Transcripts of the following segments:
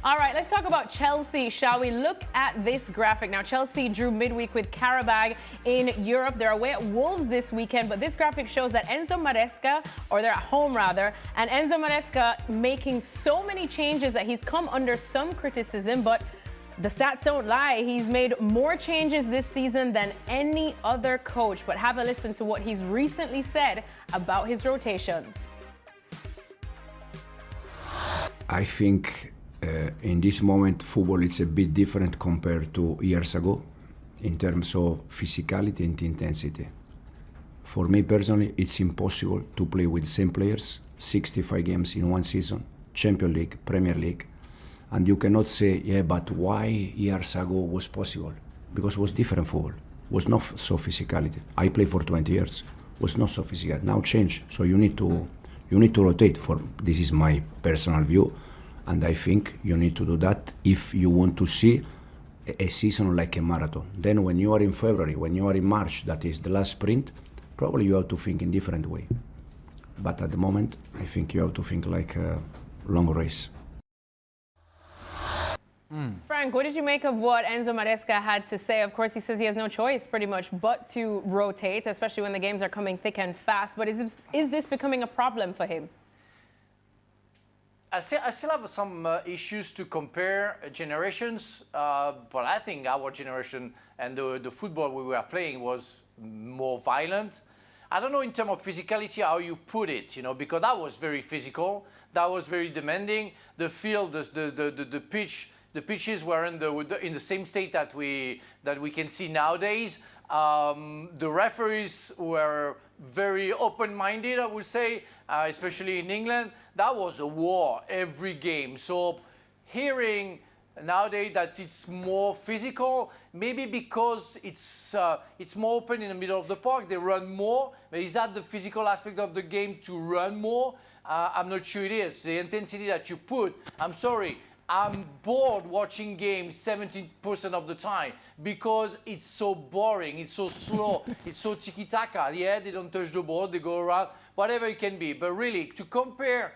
All right, let's talk about Chelsea, shall we? Look at this graphic. Now, Chelsea drew midweek with Qarabag in Europe. They're away at Wolves this weekend, but this graphic shows that Enzo Maresca, or they're at home rather, and Enzo Maresca making so many changes that he's come under some criticism, but the stats don't lie. He's made more changes this season than any other coach. But have a listen to what he's recently said about his rotations. I think in this moment, football is a bit different compared to years ago in terms of physicality and intensity. For me personally, it's impossible to play with the same players, 65 games in one season, Champions League, Premier League, and you cannot say, yeah, but why years ago was possible? Because it was different football, it was not so physicality. I played for 20 years, was not so physical. Now change, so you need to rotate. This is my personal view. And I think you need to do that if you want to see a season like a marathon. Then when you are in February, when you are in March, that is the last sprint, probably you have to think in different way. But at the moment, I think you have to think like a long race. Frank, what did you make of what Enzo Maresca had to say? Of course, he says he has no choice pretty much but to rotate, especially when the games are coming thick and fast. But is this becoming a problem for him? I still have some issues to compare generations, but I think our generation and the football we were playing was more violent. I don't know in terms of physicality how you put it, because that was very physical, that was very demanding. The field, the pitches were in the same state that we can see nowadays. The referees were very open-minded, I would say, especially in England. That was a war every game. So hearing nowadays that it's more physical, maybe because it's more open in the middle of the park, they run more. But is that the physical aspect of the game to run more? I'm not sure it is. The intensity that you put, I'm sorry, I'm bored watching games 70% of the time because it's so boring, it's so slow, it's so tiki-taka. Yeah, they don't touch the ball, they go around, whatever it can be. But really, to compare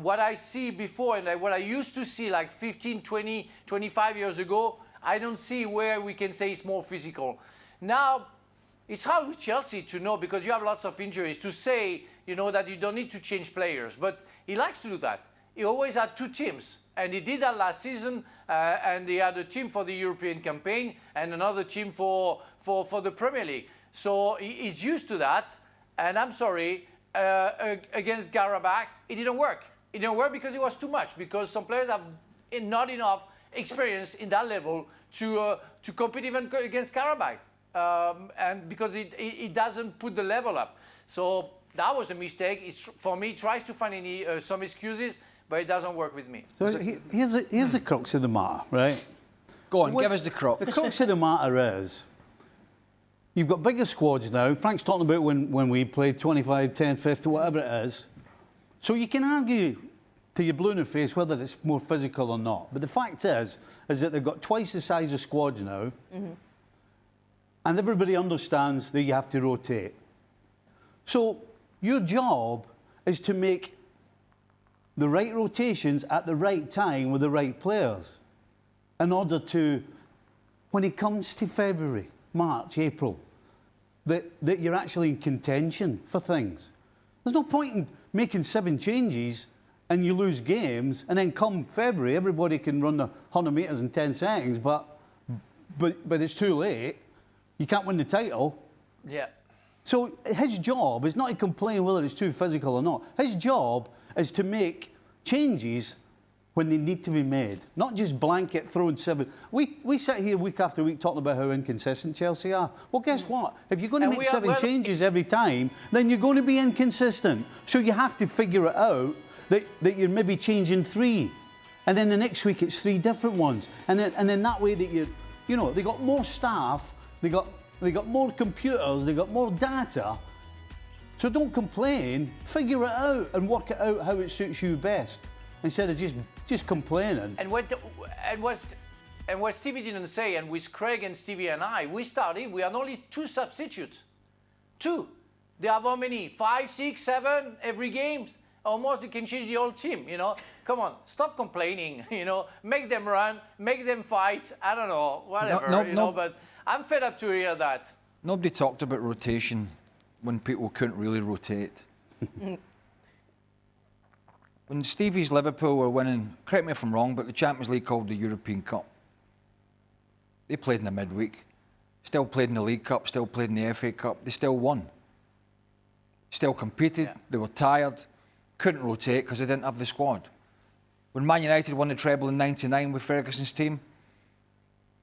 what I see before and what I used to see like 15, 20, 25 years ago, I don't see where we can say it's more physical. Now, it's hard with Chelsea to know because you have lots of injuries to say, that you don't need to change players. But he likes to do that. He always had two teams. And he did that last season, and he had a team for the European campaign and another team for the Premier League. So he's used to that. And I'm sorry, against Qarabag, it didn't work. It didn't work because it was too much, because some players have not enough experience in that level to compete even against Qarabag. And because it doesn't put the level up. So that was a mistake. For me, it tries to find some excuses, but it doesn't work with me. So here's the crux of the matter, right? Go on, give us the crux. The crux of the matter is, you've got bigger squads now. Frank's talking about when we played 25, 10, 50, whatever it is. So you can argue till you're blue in the face whether it's more physical or not. But the fact is that they've got twice the size of squads now, and everybody understands that you have to rotate. So your job is to make the right rotations at the right time with the right players in order to, when it comes to February, March, April, that you're actually in contention for things. There's no point in making 7 changes and you lose games, and then come February, everybody can run the 100 metres in 10 seconds, but it's too late. You can't win the title. Yeah. So his job is not to complain whether it's too physical or not. His job is to make changes when they need to be made, not just blanket throwing 7. We sit here week after week talking about how inconsistent Chelsea are. Well, guess what? If you're going to make 7 changes every time, then you're going to be inconsistent. So you have to figure it out that you're maybe changing 3, and then the next week it's 3 different ones, and then that way that they got more staff, they got more computers, they got more data. So don't complain, figure it out and work it out how it suits you best, instead of just complaining. And what Stevie didn't say, and with Craig and Stevie and I, we had only 2 substitutes. 2. They have how many? 5, 6, 7 every game? almost you can change the whole team, you know. Come on, stop complaining, you know. Make them run, make them fight, I don't know, whatever, you know, but I'm fed up to hear that. Nobody talked about rotation when people couldn't really rotate. When Stevie's Liverpool were winning, correct me if I'm wrong, but the Champions League called the European Cup. They played in the midweek, still played in the League Cup, still played in the FA Cup. They still won. Still competed, they were tired, couldn't rotate because they didn't have the squad. When Man United won the treble in '99 with Ferguson's team,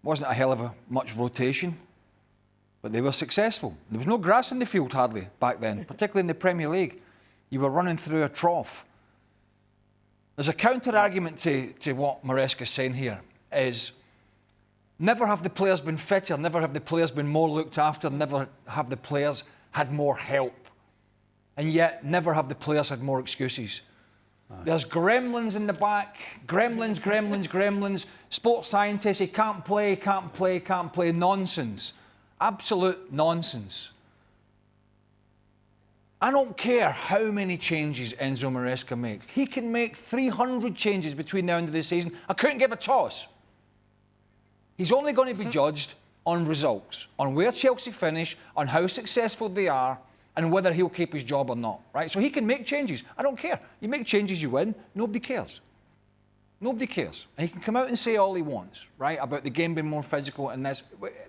wasn't a hell of much rotation, but they were successful. There was no grass in the field hardly back then, particularly in the Premier League. You were running through a trough. There's a counter-argument to what Maresca's saying here, is never have the players been fitter, never have the players been more looked after, never have the players had more help. And yet, never have the players had more excuses. There's gremlins in the back, gremlins, sports scientists, he can't play, nonsense. Absolute nonsense. I don't care how many changes Enzo Maresca makes. He can make 300 changes between now and the end of the season. I couldn't give a toss. He's only going to be judged on results, on where Chelsea finish, on how successful they are, and whether he'll keep his job or not, right? So he can make changes. I don't care. You make changes, you win. Nobody cares. Nobody cares. And he can come out and say all he wants, right, about the game being more physical and this.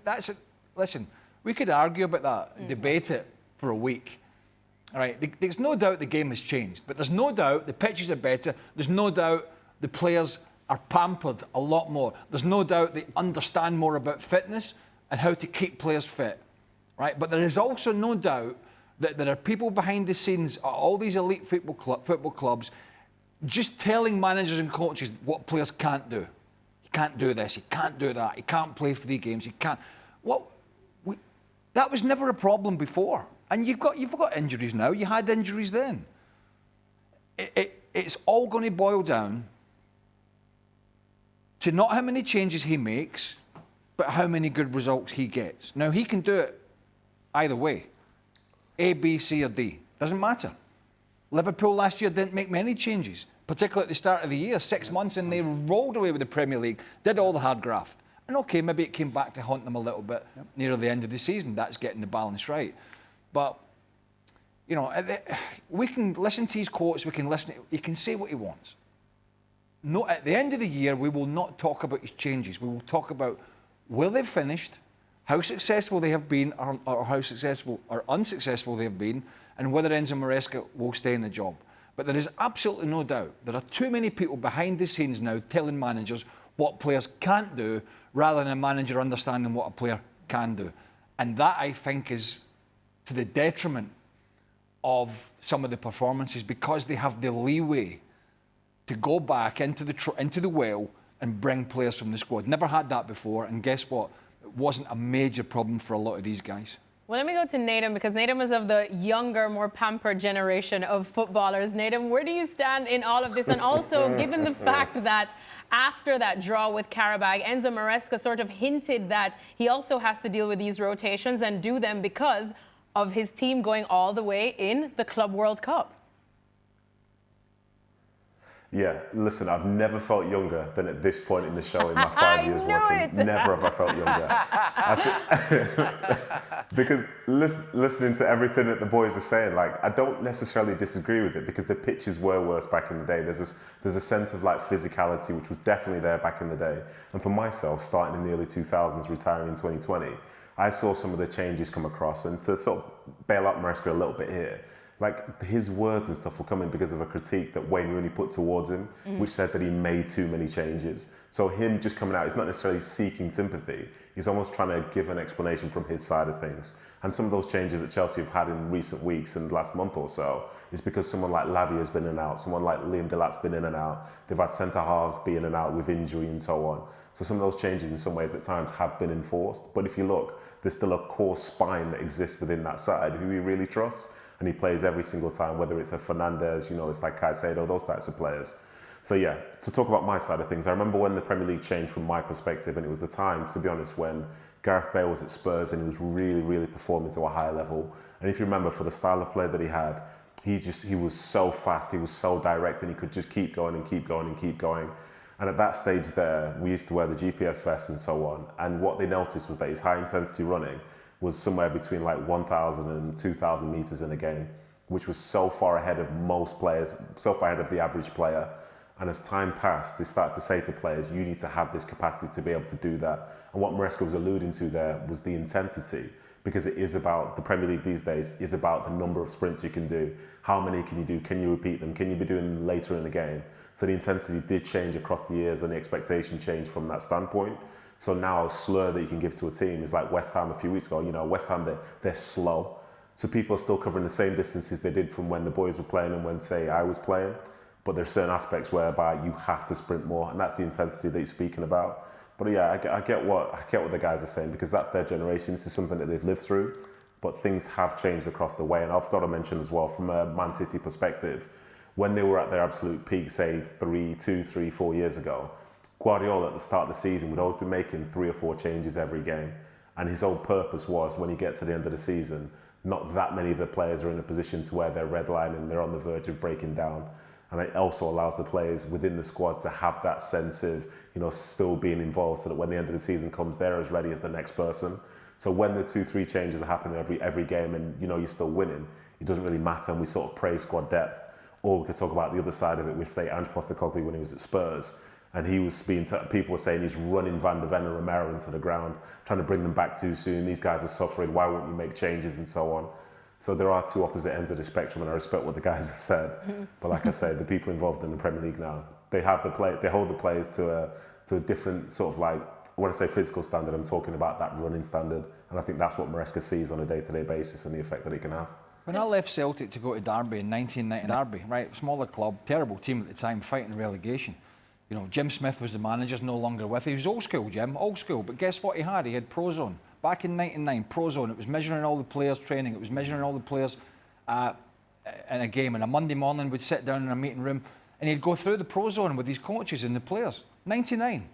That's it. Listen, we could argue about that, debate it for a week. All right, there's no doubt the game has changed, but there's no doubt the pitches are better. There's no doubt the players are pampered a lot more. There's no doubt they understand more about fitness and how to keep players fit, right? But there is also no doubt that there are people behind the scenes at all these elite football clubs just telling managers and coaches what players can't do. He can't do this, he can't do that, he can't play 3 games, he can't. That was never a problem before. And you've got injuries now. You had injuries then. It's all going to boil down to not how many changes he makes, but how many good results he gets. Now, he can do it either way. A, B, C or D. Doesn't matter. Liverpool last year didn't make many changes, particularly at the start of the year, 6 months, and they rolled away with the Premier League, did all the hard graft. And okay, maybe it came back to haunt them a little bit nearer the end of the season. That's getting the balance right. But, you know, we can listen to his quotes, he can say what he wants. No, at the end of the year, we will not talk about his changes. We will talk about where they've finished, how successful they have been, or how successful or unsuccessful they have been, and whether Enzo Maresca will stay in the job. But there is absolutely no doubt there are too many people behind the scenes now telling managers what players can't do, rather than a manager understanding what a player can do. And that, I think, is to the detriment of some of the performances, because they have the leeway to go back into the well and bring players from the squad. Never had that before, and guess what? It wasn't a major problem for a lot of these guys. Well, let me go to Nedum, because Nedum is of the younger, more pampered generation of footballers. Nedum, where do you stand in all of this? And also, given the fact that after that draw with Qarabag, Enzo Maresca sort of hinted that he also has to deal with these rotations and do them because of his team going all the way in the Club World Cup. Yeah, listen, I've never felt younger than at this point in the show in my 5 years working. Never have I felt younger. Because listening to everything that the boys are saying, like, I don't necessarily disagree with it, because the pitches were worse back in the day. There's a sense of like physicality which was definitely there back in the day. And for myself, starting in the early 2000s, retiring in 2020, I saw some of the changes come across, and to sort of bail out Maresca a little bit here, like his words and stuff were coming because of a critique that Wayne Rooney put towards him, which said that he made too many changes. So him just coming out, he's not necessarily seeking sympathy, he's almost trying to give an explanation from his side of things. And some of those changes that Chelsea have had in recent weeks and last month or so is because someone like Lavia has been in and out, someone like Liam Delat's been in and out, they've had centre-halves be in and out with injury and so on. So some of those changes in some ways at times have been enforced, but if you look, there's still a core spine that exists within that side who he really trusts, and he plays every single time, whether it's a Fernandes, you know, it's like Caicedo, those types of players. So yeah, to talk about my side of things, I remember when the Premier League changed from my perspective, and it was the time, to be honest, when Gareth Bale was at Spurs and he was really, really performing to a high level. And if you remember, for the style of play that he had, he was so fast, he was so direct, and he could just keep going and keep going and keep going. And at that stage there, we used to wear the GPS vests and so on. And what they noticed was that his high intensity running was somewhere between like 1,000 and 2,000 meters in a game, which was so far ahead of most players, so far ahead of the average player. And as time passed, they started to say to players, you need to have this capacity to be able to do that. And what Maresca was alluding to there was the intensity, because it is about, the Premier League these days is about the number of sprints you can do. How many can you do? Can you repeat them? Can you be doing them later in the game? So the intensity did change across the years and the expectation changed from that standpoint. So now a slur that you can give to a team is like West Ham a few weeks ago. You know, West Ham, they're slow. So people are still covering the same distances they did from when the boys were playing and when, say, I was playing. But there's certain aspects whereby you have to sprint more, and that's the intensity that you're speaking about. But yeah, I get what the guys are saying, because that's their generation. This is something that they've lived through. But things have changed across the way, and I've got to mention as well, from a Man City perspective, when they were at their absolute peak, say 3, 4 years ago, Guardiola at the start of the season would always be making 3 or 4 changes every game, and his whole purpose was, when he gets to the end of the season, not that many of the players are in a position to where they're redlining, they're on the verge of breaking down. And it also allows the players within the squad to have that sense of, you know, still being involved, so that when the end of the season comes, they're as ready as the next person. So when the 2-3 changes are happening every game, and you know you're still winning, it doesn't really matter, and we sort of praise squad depth. Or we could talk about the other side of it with, say, Ange Postecoglou when he was at Spurs, and he was people were saying he's running Van de Ven and Romero into the ground, trying to bring them back too soon. These guys are suffering. Why won't you make changes and so on? So there are two opposite ends of the spectrum, and I respect what the guys have said. But like I say, the people involved in the Premier League now, they hold the players to a different sort of, like, when I say physical standard, I'm talking about that running standard. And I think that's what Maresca sees on a day-to-day basis and the effect that it can have. When I left Celtic to go to Derby in 1990, Derby, right, smaller club, terrible team at the time, fighting relegation. You know, Jim Smith was the manager, no longer with. He was old school, Jim, old school. But guess what he had? He had Prozone. Back in '99, Prozone. It was measuring all the players' training. It was measuring all the players in a game. And a Monday morning, we'd sit down in a meeting room, and he'd go through the Prozone with his coaches and the players. 99.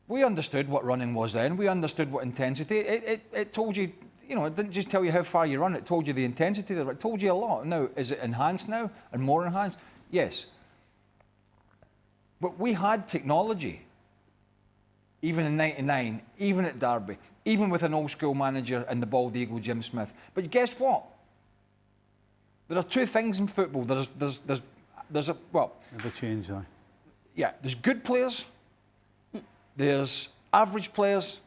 We understood what running was then. We understood what intensity. It told you, you know, it didn't just tell you how far you run. It told you the intensity. It told you a lot. Now, is it enhanced now and more enhanced? Yes. But we had technology, even in '99, even at Derby, even with an old school manager and the bald eagle, Jim Smith. But guess what? There are two things in football. There's a, well... Never change, aye. Yeah, there's good players, there's average players,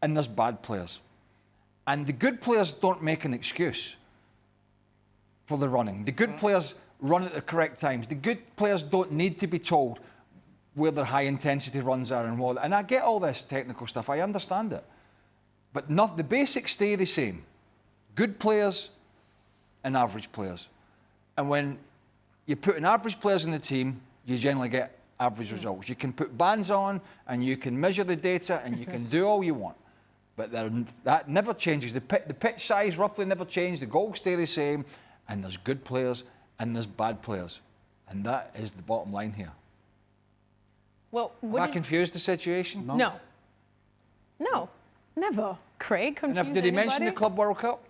and there's bad players. And the good players don't make an excuse for the running. The good players run at the correct times. The good players don't need to be told where their high-intensity runs are and what. And I get all this technical stuff. I understand it. But the basics stay the same. Good players and average players. And when you put in average players in the team, you generally get average results. You can put bands on and you can measure the data and you can do all you want. But that never changes. The pitch size roughly never changes. The goals stay the same. And there's good players and there's bad players. And that is the bottom line here. Well, Am I confused the situation? No, never. Craig, confused Did he mention the Club World Cup?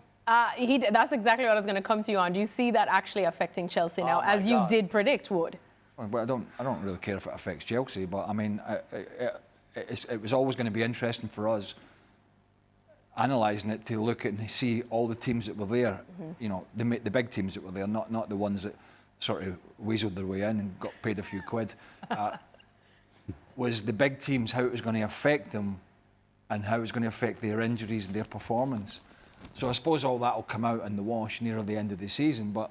He did. That's exactly what I was going to come to you on. Do you see that actually affecting Chelsea now, as you did predict would? Well, I don't really care if it affects Chelsea, but I mean, it was always going to be interesting for us analysing it to look at and see all the teams that were there. You know, the big teams that were there, not the ones that sort of weaseled their way in and got paid a few quid. Was the big teams, how it was going to affect them and how it was going to affect their injuries and their performance. So I suppose all that will come out in the wash near the end of the season. But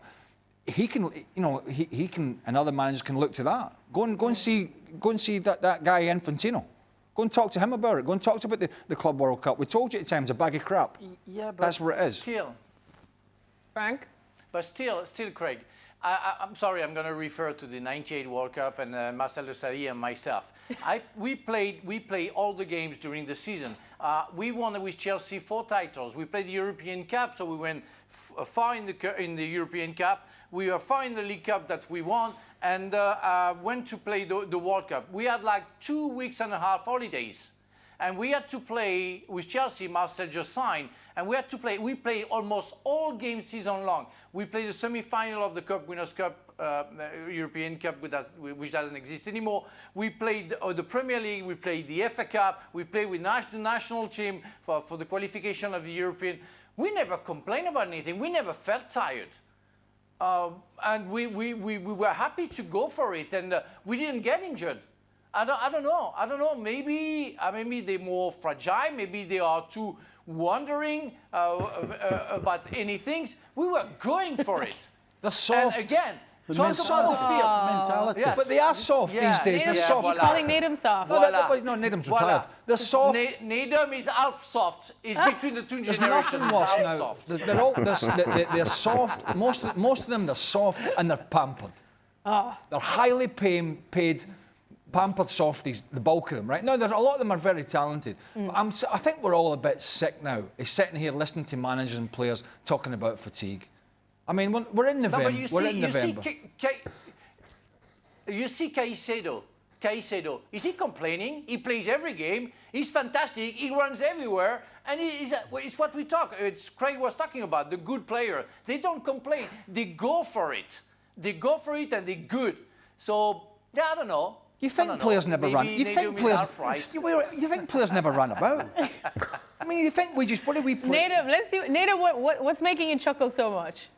he can, you know, he can, and other managers can look to that. Go and see that guy Infantino. Go and talk to him about it. Go and talk to him about the Club World Cup. We told you at times, a bag of crap. Yeah, but that's what it is. Still, Frank? But still, Craig, I'm sorry, I'm going to refer to the '98 World Cup and Marcel Desailly and myself. We played all the games during the season. We won with Chelsea 4 titles. We played the European Cup, so we went far in the European Cup. We were far in the League Cup that we won, and went to play the World Cup. We had like 2.5 weeks holidays. And we had to play with Chelsea, Marcel just signed, and we played almost all games season long. We played the semi-final of the Cup, Winners' Cup, European Cup, which doesn't exist anymore. We played the Premier League, we played the FA Cup, we played with the national team for the qualification of the European. We never complained about anything. We never felt tired. And we were happy to go for it, and we didn't get injured. I don't know. Maybe they're more fragile. Maybe they are too wondering about anything. We were going for it. They're soft. And again, talk about the field. Mentality. Yes. But they are soft these days. They're soft. You're calling Nedum soft. No, Nedum's retired. They're soft. Nedum is half soft. It's between the two There's generations. nothing worse Half now. soft. They're soft. Most of them, they're soft and they're pampered. They're highly paid, pampered softies, the bulk of them, right? Now, a lot of them are very talented. But I think we're all a bit sick now. Is sitting here listening to managers and players talking about fatigue. I mean, we're in November. No, you see Caicedo. Is he complaining? He plays every game. He's fantastic. He runs everywhere. And it's what we talk. It's Craig was talking about, the good player. They don't complain. They go for it. They go for it and they're good. So, yeah, I don't know. You think players never run? You think players never run about? I mean, you think we just, what do we play? Nedum, what's making you chuckle so much?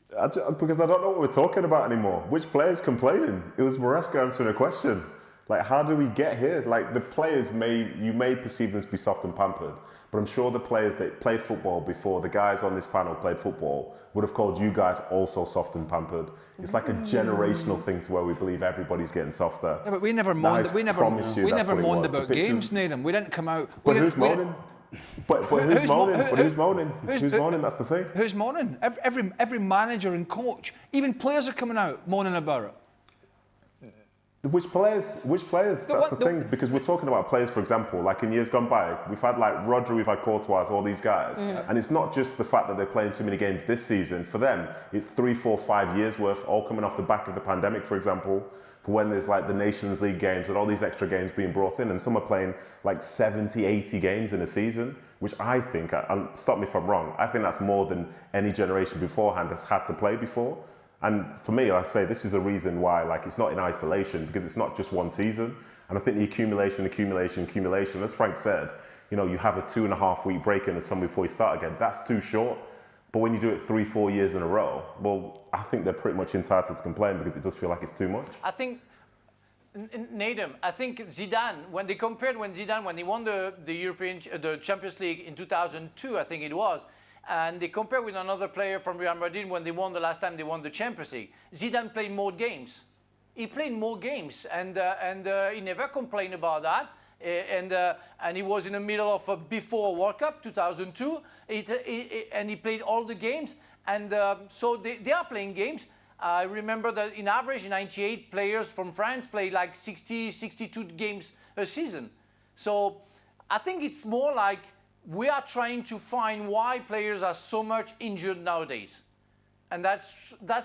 Because I don't know what we're talking about anymore. Which player's complaining? It was Maresca answering a question. Like, how do we get here? Like, the players you may perceive them to be soft and pampered, but I'm sure the players that played football before the guys on this panel played football would have called you guys also soft and pampered. It's like a generational thing to where we believe everybody's getting softer. Yeah, but we never moaned about games, Nedum. We didn't come out. But who's moaning? But who's moaning? But who's moaning? Who's moaning? That's the thing. Who's moaning? Every manager and coach, even players are coming out moaning about it. Which players? That's the thing. Because we're talking about players, for example, like in years gone by, we've had like Rodri, we've had Courtois, all these guys. And it's not just the fact that they're playing too many games this season. For them, it's 3, 4, 5 years worth, all coming off the back of the pandemic, for example, for when there's like the Nations League games and all these extra games being brought in. And some are playing like 70, 80 games in a season, which I think, stop me if I'm wrong, I think that's more than any generation beforehand has had to play before. And for me, I say this is a reason why, like, it's not in isolation, because it's not just one season. And I think the accumulation, as Frank said, you know, you have a 2.5 week break in the summer before you start again. That's too short. But when you do it 3, 4 years in a row, well, I think they're pretty much entitled to complain because it does feel like it's too much. I think, Nedum, I think Zidane, when he won the Champions League in 2002, I think it was, and they compare with another player from Real Madrid when they won the last time they won the Champions League. Zidane played more games. He played more games, and he never complained about that. And he was in the middle of a before World Cup 2002, and he played all the games. And so they are playing games. I remember that in average, 98 players from France play like 60, 62 games a season. So I think it's more like we are trying to find why players are so much injured nowadays. And that's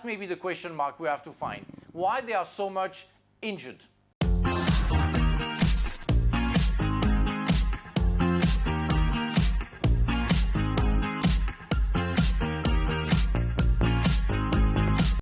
maybe the question mark we have to find. Why they are so much injured.